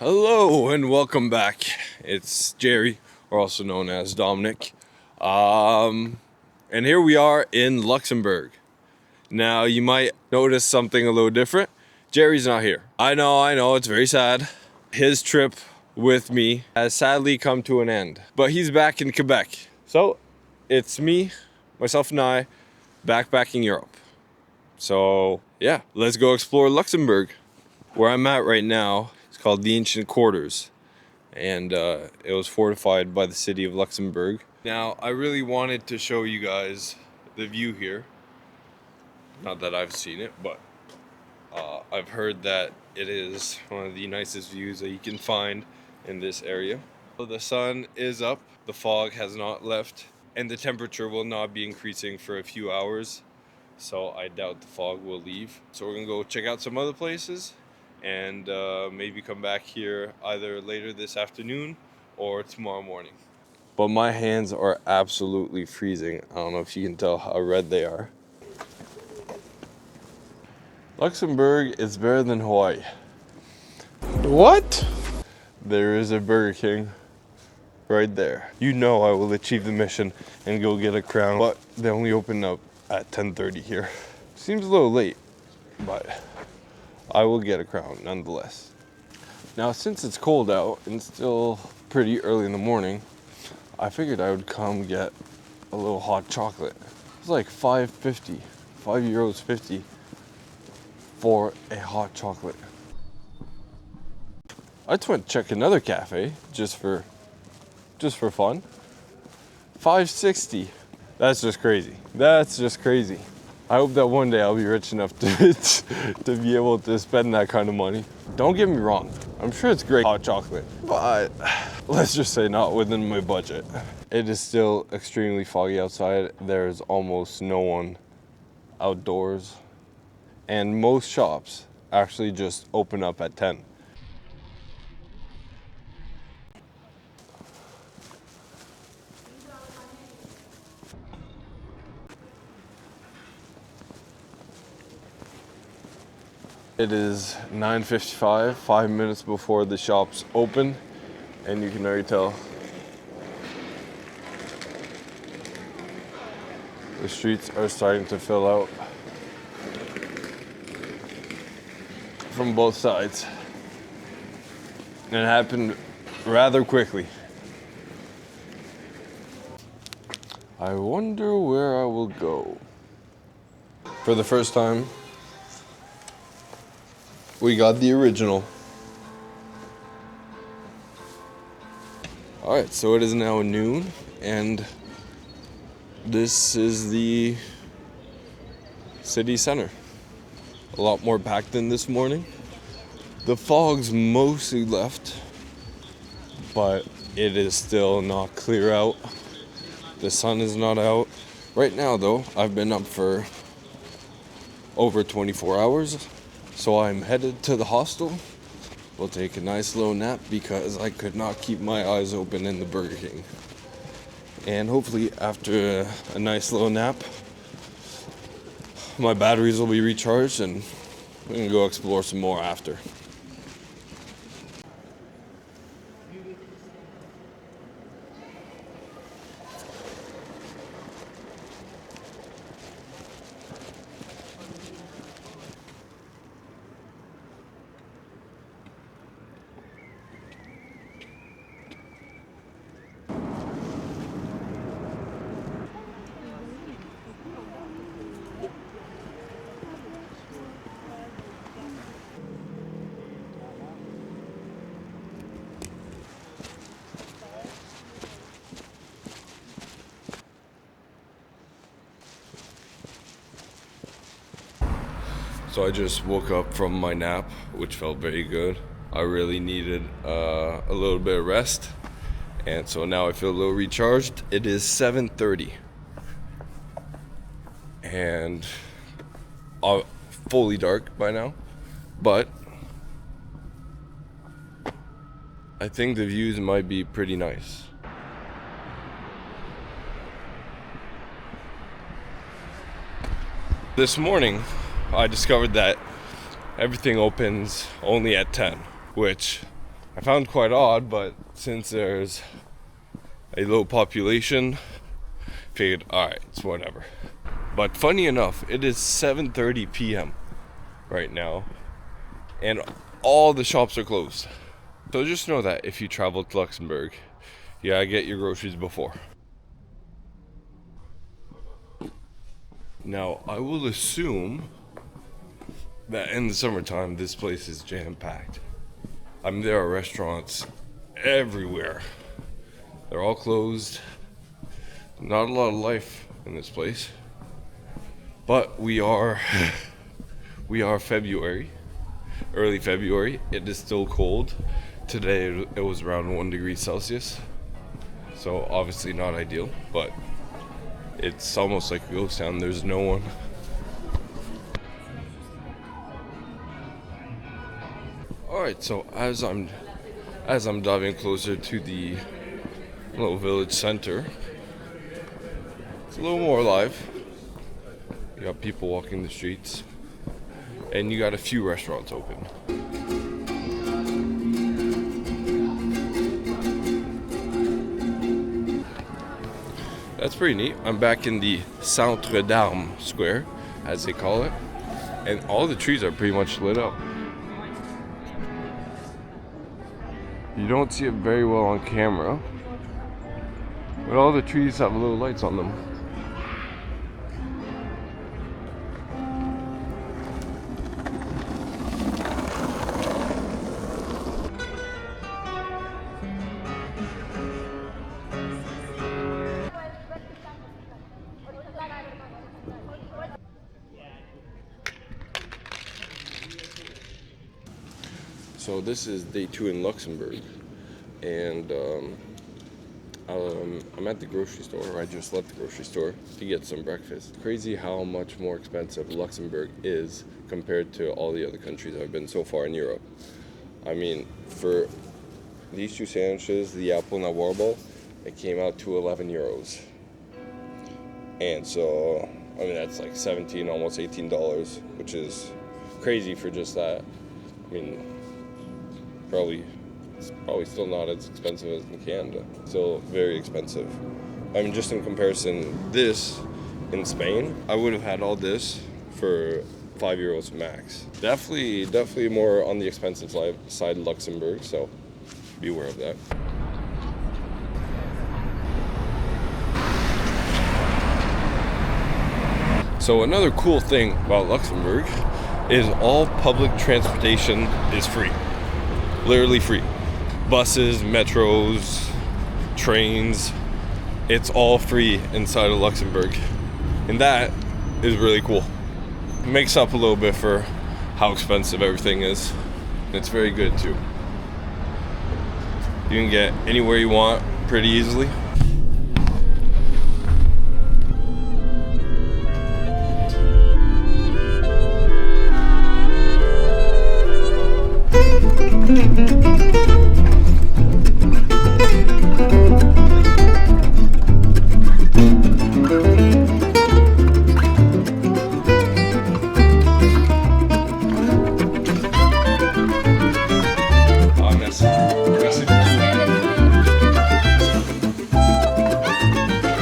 Hello and welcome back. It's Jerry, or also known as Dominic. And here we are in Luxembourg. Now you might notice something a little different. Jerry's not here. I know, it's very sad. His trip with me has sadly come to an end. But he's back in Quebec. So it's me, myself and I, backpacking Europe. So yeah, let's go explore Luxembourg. Where I'm at right now, it's called the Ancient Quarters, and it was fortified by the city of Luxembourg. Now, I really wanted to show you guys the view here. Not that I've seen it, but I've heard that it is one of the nicest views that you can find in this area. So the sun is up, the fog has not left, and the temperature will not be increasing for a few hours. So I doubt the fog will leave. So we're gonna go check out some other places and maybe come back here either later this afternoon or tomorrow morning. But my hands are absolutely freezing. I don't know if you can tell how red they are. Luxembourg is better than Hawaii. What? There is a Burger King right there. You know I will achieve the mission and go get a crown, but they only open up at 10:30 here. Seems a little late, but I will get a crown nonetheless. Now, since it's cold out and still pretty early in the morning, I figured I would come get a little hot chocolate. It's like €5.50 for a hot chocolate. I just went to check another cafe just for fun. $5.60. That's just crazy. I hope that one day I'll be rich enough to be able to spend that kind of money. Don't get me wrong, I'm sure it's great hot chocolate, but let's just say not within my budget. It is still extremely foggy outside. There's almost no one outdoors, and most shops actually just open up at 10. It is 9:55, 5 minutes before the shops open, and you can already tell the streets are starting to fill out from both sides. And it happened rather quickly. I wonder where I will go. For the first time, we got the original. All right, so it is now noon, and this is the city center. A lot more packed than this morning. The fog's mostly left, but it is still not clear out. The sun is not out. Right now, though, I've been up for over 24 hours. So I'm headed to the hostel. We'll take a nice little nap because I could not keep my eyes open in the Burger King. And hopefully after a nice little nap, my batteries will be recharged and we can go explore some more after. So I just woke up from my nap, which felt very good. I really needed a little bit of rest, and so now I feel a little recharged. It is 7:30, and fully dark by now, but I think the views might be pretty nice. This morning, I discovered that everything opens only at 10, which I found quite odd, but since there's a low population, figured, alright, it's whatever. But funny enough, it is 7:30 p.m. right now, and all the shops are closed. So just know that if you travel to Luxembourg, you gotta get your groceries before. Now, I will assume that in the summertime, this place is jam-packed. I mean, there are restaurants everywhere. They're all closed. Not a lot of life in this place. But we are February, early February. It is still cold. Today it was around 1 degree Celsius. So obviously not ideal, but it's almost like a ghost town. There's no one. Alright, so as I'm diving closer to the little village center, it's a little more alive. You got people walking the streets, and you got a few restaurants open. That's pretty neat. I'm back in the Centre d'Armes Square, as they call it, and all the trees are pretty much lit up. You don't see it very well on camera, but all the trees have little lights on them. So this is day 2 in Luxembourg, and I'm at the grocery store. I just left the grocery store to get some breakfast. Crazy how much more expensive Luxembourg is compared to all the other countries I've been so far in Europe. I mean, for these 2 sandwiches, the apple and the warble, it came out to 11 euros. And so, I mean, that's like $17, almost $18, which is crazy for just that. I mean, it's probably still not as expensive as in Canada. Still very expensive. I mean, just in comparison, this in Spain, I would have had all this for €5 max. Definitely more on the expensive side of Luxembourg, so be aware of that. So another cool thing about Luxembourg is all public transportation is free. Literally free. Buses, metros, trains, it's all free inside of Luxembourg. And that is really cool. It makes up a little bit for how expensive everything is. It's very good too. You can get anywhere you want pretty easily.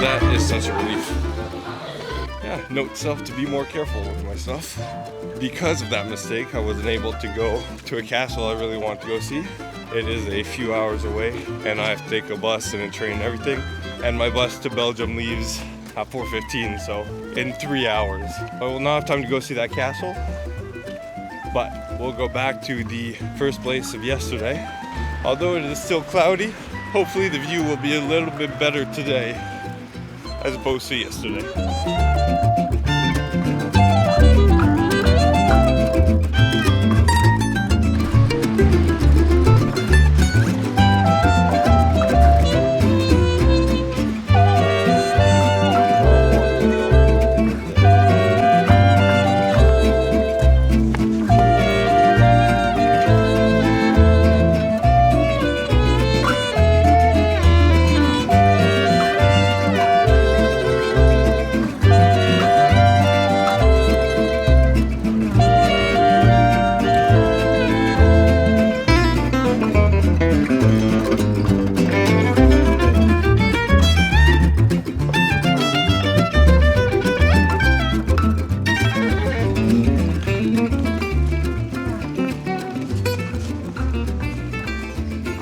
That is such a relief. Yeah, note self to be more careful with my stuff. Because of that mistake, I wasn't able to go to a castle I really want to go see. It is a few hours away, and I have to take a bus and a train and everything. And my bus to Belgium leaves at 4:15, so in 3 hours. I will not have time to go see that castle, but we'll go back to the first place of yesterday. Although it is still cloudy, hopefully the view will be a little bit better today as opposed to yesterday.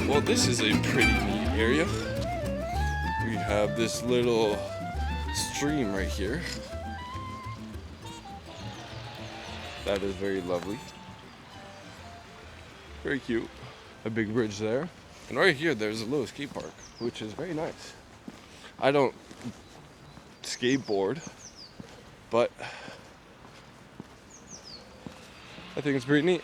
Well, this is a pretty neat area. We have this little stream right here. That is very lovely. Very cute. A big bridge there. And right here, there's a little skate park, which is very nice. I don't skateboard, but I think it's pretty neat.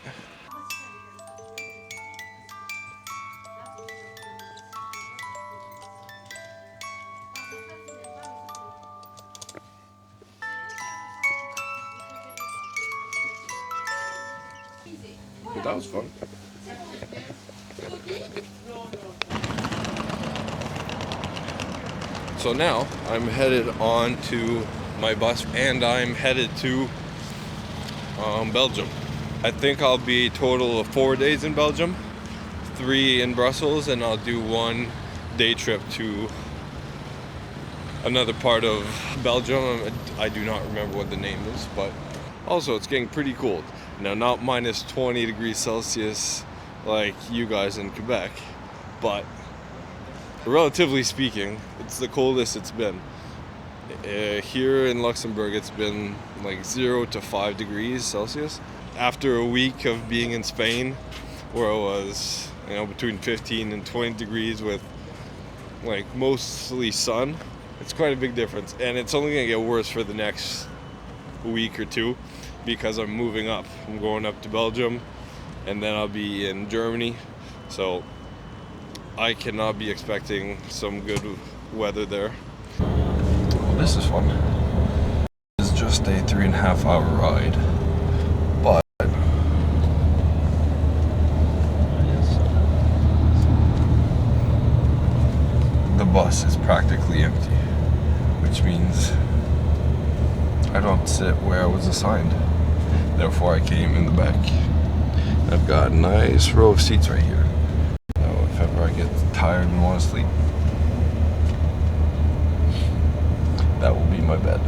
But that was fun. So now I'm headed on to my bus and I'm headed to Belgium. I think I'll be a total of 4 days in Belgium, 3 in Brussels, and I'll do 1 day trip to another part of Belgium. I do not remember what the name is, but also it's getting pretty cold. Now, not minus 20 degrees Celsius like you guys in Quebec, but relatively speaking, it's the coldest it's been. Here in Luxembourg, it's been like 0 to 5 degrees Celsius. After a week of being in Spain, where it was, between 15 and 20 degrees with like mostly sun, it's quite a big difference. And it's only gonna get worse for the next week or two because I'm moving up. I'm going up to Belgium and then I'll be in Germany. So I cannot be expecting some good weather there. Well, this is fun. It's just a 3.5 hour ride, but the bus is practically empty, which means I don't sit where I was assigned. Therefore, I came in the back. I've got a nice row of seats right here. Now, if ever I get tired and want to sleep, that will be my bed.